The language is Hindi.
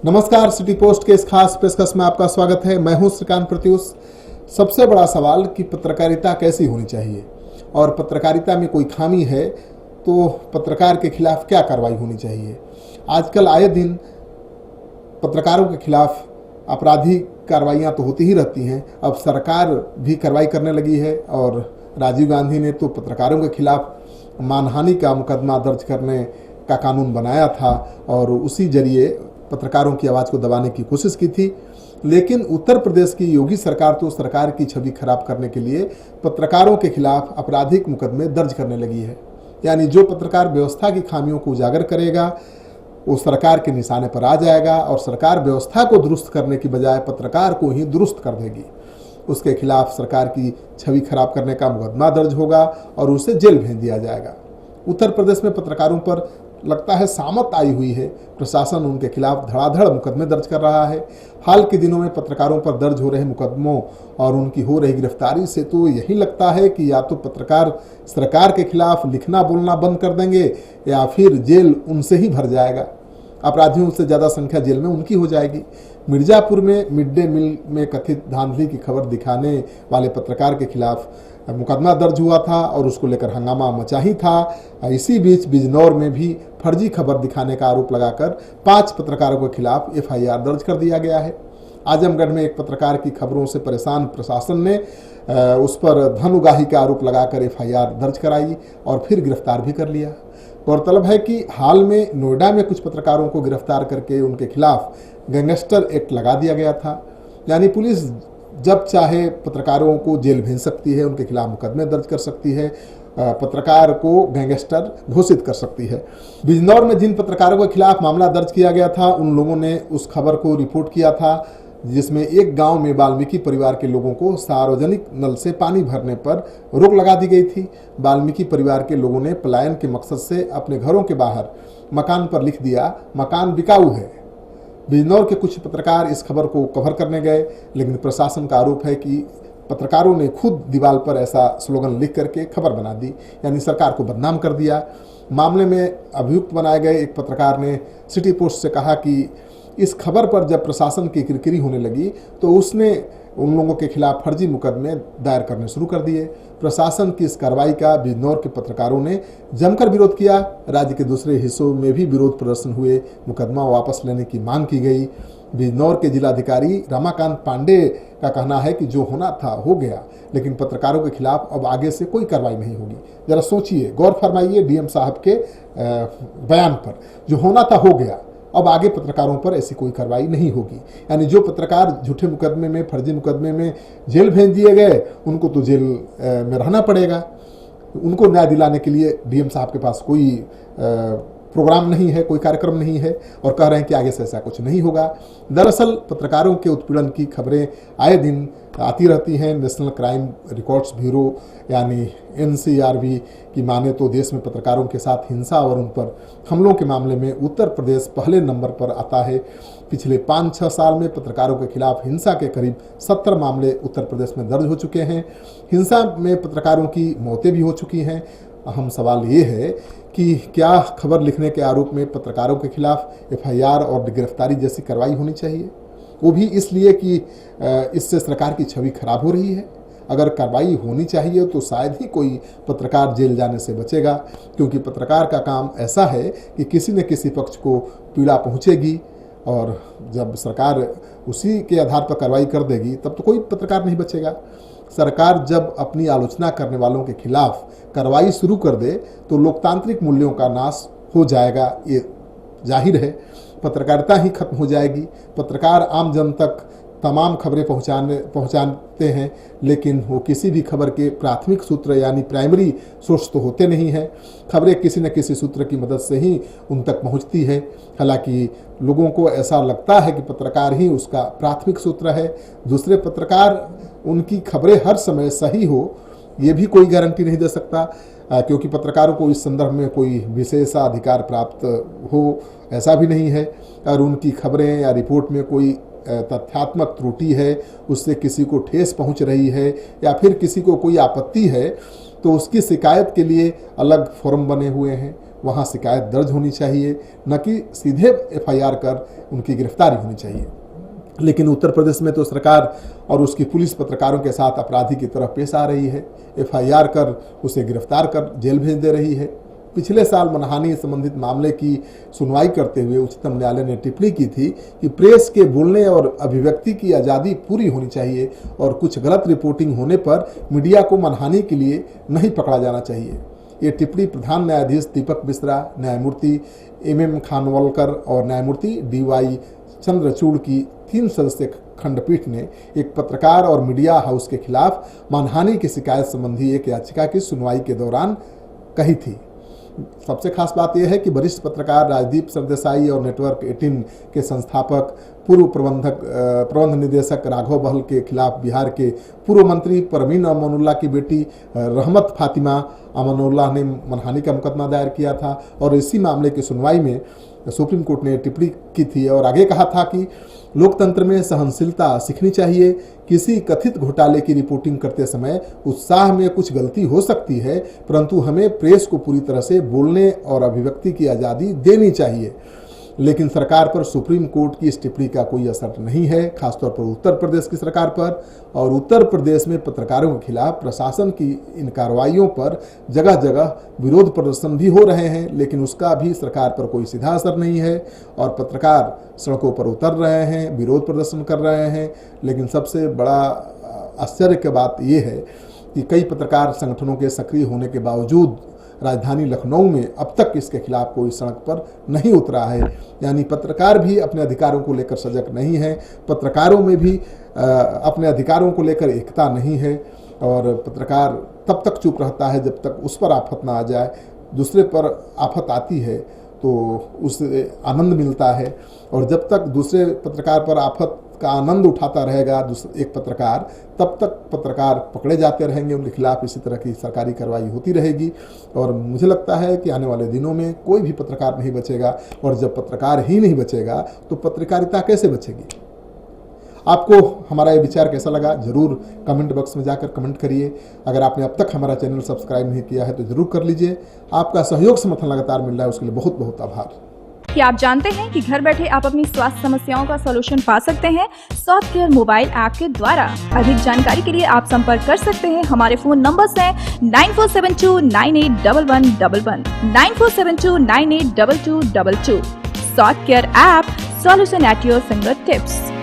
नमस्कार, सिटी पोस्ट के इस खास पेशकश में आपका स्वागत है। मैं हूं श्रीकांत प्रत्युष। सबसे बड़ा सवाल कि पत्रकारिता कैसी होनी चाहिए और पत्रकारिता में कोई खामी है तो पत्रकार के खिलाफ क्या कार्रवाई होनी चाहिए। आजकल आए दिन पत्रकारों के खिलाफ आपराधिक कार्रवाइयां तो होती ही रहती हैं। अब सरकार भी कार्रवाई करने लगी है और राजीव गांधी ने तो पत्रकारों के खिलाफ मानहानि का मुकदमा दर्ज करने का कानून बनाया था और उसी जरिए पत्रकारों की आवाज़ को दबाने की कोशिश की थी। लेकिन उत्तर प्रदेश की योगी सरकार तो सरकार की छवि खराब करने के लिए पत्रकारों के खिलाफ आपराधिक मुकदमे दर्ज करने लगी है। यानी जो पत्रकार व्यवस्था की खामियों को उजागर करेगा वो सरकार के निशाने पर आ जाएगा और सरकार व्यवस्था को दुरुस्त करने की बजाय पत्रकार को ही दुरुस्त कर देगी। उसके खिलाफ सरकार की छवि खराब करने का मुकदमा दर्ज होगा और उसे जेल भेज दिया जाएगा। उत्तर प्रदेश में पत्रकारों पर लगता है सामत आई हुई है। प्रशासन उनके खिलाफ धड़ाधड़ मुकदमे दर्ज कर रहा है। हाल के दिनों में पत्रकारों पर दर्ज हो रहे मुकदमों और उनकी हो रही गिरफ्तारी से तो यही लगता है कि या तो पत्रकार सरकार के खिलाफ लिखना बोलना बंद कर देंगे या फिर जेल उनसे ही भर जाएगा। अपराधियों से ज़्यादा संख्या जेल में उनकी हो जाएगी। मिर्जापुर में मिड डे मील में कथित धांधली की खबर दिखाने वाले पत्रकार के खिलाफ मुकदमा दर्ज हुआ था और उसको लेकर हंगामा मचा ही था। इसी बीच बिजनौर में भी फर्जी खबर दिखाने का आरोप लगाकर 5 पत्रकारों के खिलाफ एफआईआर दर्ज कर दिया गया है। आजमगढ़ में एक पत्रकार की खबरों से परेशान प्रशासन ने उस पर धन उगाही का आरोप लगाकर एफआईआर दर्ज कराई और फिर गिरफ्तार भी कर लिया। गौरतलब है कि हाल में नोएडा में कुछ पत्रकारों को गिरफ्तार करके उनके खिलाफ गैंगस्टर एक्ट लगा दिया गया था। यानी पुलिस जब चाहे पत्रकारों को जेल भेज सकती है, उनके खिलाफ मुकदमे दर्ज कर सकती है, पत्रकार को गैंगस्टर घोषित कर सकती है। बिजनौर में जिन पत्रकारों के खिलाफ मामला दर्ज किया गया था उन लोगों ने उस खबर को रिपोर्ट किया था जिसमें एक गांव में वाल्मीकि परिवार के लोगों को सार्वजनिक नल से पानी भरने पर रोक लगा दी गई थी। वाल्मीकि परिवार के लोगों ने पलायन के मकसद से अपने घरों के बाहर मकान पर लिख दिया, मकान बिकाऊ है। बिजनौर के कुछ पत्रकार इस खबर को कवर करने गए, लेकिन प्रशासन का आरोप है कि पत्रकारों ने खुद दीवार पर ऐसा स्लोगन लिख करके खबर बना दी, यानी सरकार को बदनाम कर दिया। मामले में अभियुक्त बनाए गए एक पत्रकार ने सिटी पोस्ट से कहा कि इस खबर पर जब प्रशासन की किरकिरी होने लगी तो उसने उन लोगों के खिलाफ फर्जी मुकदमे दायर करने शुरू कर दिए। प्रशासन की इस कार्रवाई का बिजनौर के पत्रकारों ने जमकर विरोध किया। राज्य के दूसरे हिस्सों में भी विरोध प्रदर्शन हुए, मुकदमा वापस लेने की मांग की गई। बिजनौर के जिलाधिकारी रमाकांत पांडे का कहना है कि जो होना था हो गया, लेकिन पत्रकारों के खिलाफ अब आगे से कोई कार्रवाई नहीं होगी। जरा सोचिए, गौर फरमाइए डीएम साहब के बयान पर, जो होना था हो गया, अब आगे पत्रकारों पर ऐसी कोई कार्रवाई नहीं होगी। यानी जो पत्रकार झूठे मुकदमे में, फर्जी मुकदमे में जेल भेज दिए गए उनको तो जेल में रहना पड़ेगा। उनको न्याय दिलाने के लिए डीएम साहब के पास कोई प्रोग्राम नहीं है, कोई कार्यक्रम नहीं है और कह रहे हैं कि आगे से ऐसा कुछ नहीं होगा। दरअसल पत्रकारों के उत्पीड़न की खबरें आए दिन आती रहती हैं। नेशनल क्राइम रिकॉर्ड्स ब्यूरो यानी एनसीआरबी की माने तो देश में पत्रकारों के साथ हिंसा और उन पर हमलों के मामले में उत्तर प्रदेश पहले नंबर पर आता है। पिछले 5-6 साल में पत्रकारों के खिलाफ हिंसा के करीब 70 मामले उत्तर प्रदेश में दर्ज हो चुके हैं। हिंसा में पत्रकारों की मौतें भी हो चुकी हैं। अहम सवाल ये है कि क्या खबर लिखने के आरोप में पत्रकारों के खिलाफ एफआईआर और गिरफ्तारी जैसी कार्रवाई होनी चाहिए, वो भी इसलिए कि इससे सरकार की छवि खराब हो रही है। अगर कार्रवाई होनी चाहिए तो शायद ही कोई पत्रकार जेल जाने से बचेगा, क्योंकि पत्रकार का काम ऐसा है कि किसी न किसी पक्ष को पीड़ा पहुंचेगी और जब सरकार उसी के आधार पर कार्रवाई कर देगी तब तो कोई पत्रकार नहीं बचेगा। सरकार जब अपनी आलोचना करने वालों के खिलाफ कार्रवाई शुरू कर दे तो लोकतांत्रिक मूल्यों का नाश हो जाएगा, ये जाहिर है। पत्रकारिता ही खत्म हो जाएगी। पत्रकार आम जन तक तमाम खबरें पहुंचाते हैं, लेकिन वो किसी भी खबर के प्राथमिक सूत्र यानी प्राइमरी सोर्स तो होते नहीं हैं। खबरें किसी न किसी सूत्र की मदद से ही उन तक पहुंचती है। हालांकि लोगों को ऐसा लगता है कि पत्रकार ही उसका प्राथमिक सूत्र है। दूसरे पत्रकार उनकी खबरें हर समय सही हो ये भी कोई गारंटी नहीं दे सकता, क्योंकि पत्रकारों को इस संदर्भ में कोई विशेषाधिकार प्राप्त हो ऐसा भी नहीं है। और उनकी खबरें या रिपोर्ट में कोई तथ्यात्मक त्रुटि है, उससे किसी को ठेस पहुंच रही है या फिर किसी को कोई आपत्ति है, तो उसकी शिकायत के लिए अलग फोरम बने हुए हैं, वहाँ शिकायत दर्ज होनी चाहिए, न कि सीधे एफआईआर कर उनकी गिरफ्तारी होनी चाहिए। लेकिन उत्तर प्रदेश में तो सरकार और उसकी पुलिस पत्रकारों के साथ अपराधी की तरह पेश आ रही है, एफआईआर कर उसे गिरफ्तार कर जेल भेज दे रही है। पिछले साल मानहानि संबंधित मामले की सुनवाई करते हुए उच्चतम न्यायालय ने टिप्पणी की थी कि प्रेस के बोलने और अभिव्यक्ति की आज़ादी पूरी होनी चाहिए और कुछ गलत रिपोर्टिंग होने पर मीडिया को मानहानि के लिए नहीं पकड़ा जाना चाहिए। ये टिप्पणी प्रधान न्यायाधीश दीपक मिश्रा, न्यायमूर्ति MM खानवलकर और न्यायमूर्ति DY चंद्रचूड़ की 3 सदस्यीय खंडपीठ ने एक पत्रकार और मीडिया हाउस के खिलाफ मानहानि की शिकायत संबंधी एक याचिका की सुनवाई के दौरान कही थी। सबसे खास बात यह है कि वरिष्ठ पत्रकार राजदीप सरदेसाई और नेटवर्क 18 के संस्थापक पूर्व प्रबंध निदेशक राघव बहल के खिलाफ बिहार के पूर्व मंत्री परवीन अमानुल्लाह की बेटी रहमत फातिमा अमानुल्लाह ने मानहानि का मुकदमा दायर किया था और इसी मामले की सुनवाई में सुप्रीम कोर्ट ने टिप्पणी की थी और आगे कहा था कि लोकतंत्र में सहनशीलता सीखनी चाहिए। किसी कथित घोटाले की रिपोर्टिंग करते समय उत्साह में कुछ गलती हो सकती है, परंतु हमें प्रेस को पूरी तरह से बोलने और अभिव्यक्ति की आज़ादी देनी चाहिए। लेकिन सरकार पर सुप्रीम कोर्ट की इस टिप्पणी का कोई असर नहीं है, खासतौर पर उत्तर प्रदेश की सरकार पर। और उत्तर प्रदेश में पत्रकारों के खिलाफ प्रशासन की इन कार्रवाइयों पर जगह जगह विरोध प्रदर्शन भी हो रहे हैं, लेकिन उसका भी सरकार पर कोई सीधा असर नहीं है और पत्रकार सड़कों पर उतर रहे हैं, विरोध प्रदर्शन कर रहे हैं। लेकिन सबसे बड़ा आश्चर्य की बात यह है कि कई पत्रकार संगठनों के सक्रिय होने के बावजूद राजधानी लखनऊ में अब तक इसके खिलाफ कोई सड़क पर नहीं उतरा है। यानी पत्रकार भी अपने अधिकारों को लेकर सजग नहीं है, पत्रकारों में भी अपने अधिकारों को लेकर एकता नहीं है और पत्रकार तब तक चुप रहता है जब तक उस पर आफत ना आ जाए। दूसरे पर आफत आती है तो उससे आनंद मिलता है और जब तक दूसरे पत्रकार पर आफत का आनंद उठाता रहेगा एक पत्रकार, तब तक पत्रकार पकड़े जाते रहेंगे, उनके खिलाफ इसी तरह की सरकारी कार्रवाई होती रहेगी। और मुझे लगता है कि आने वाले दिनों में कोई भी पत्रकार नहीं बचेगा और जब पत्रकार ही नहीं बचेगा तो पत्रकारिता कैसे बचेगी। आपको हमारा ये विचार कैसा लगा जरूर कमेंट बॉक्स में जाकर कमेंट करिए। अगर आपने अब तक हमारा चैनल सब्सक्राइब नहीं किया है तो जरूर कर लीजिए। आपका सहयोग समर्थन लगातार मिल रहा है, उसके लिए बहुत बहुत आभार। क्या आप जानते हैं कि घर बैठे आप अपनी स्वास्थ्य समस्याओं का सलूशन पा सकते हैं स्वास्थ्य केयर मोबाइल ऐप के द्वारा। अधिक जानकारी के लिए आप संपर्क कर सकते हैं। हमारे फोन नंबर्स हैं 9472981111, 9472982222। स्वास्थ्य care app, solution at your finger tips.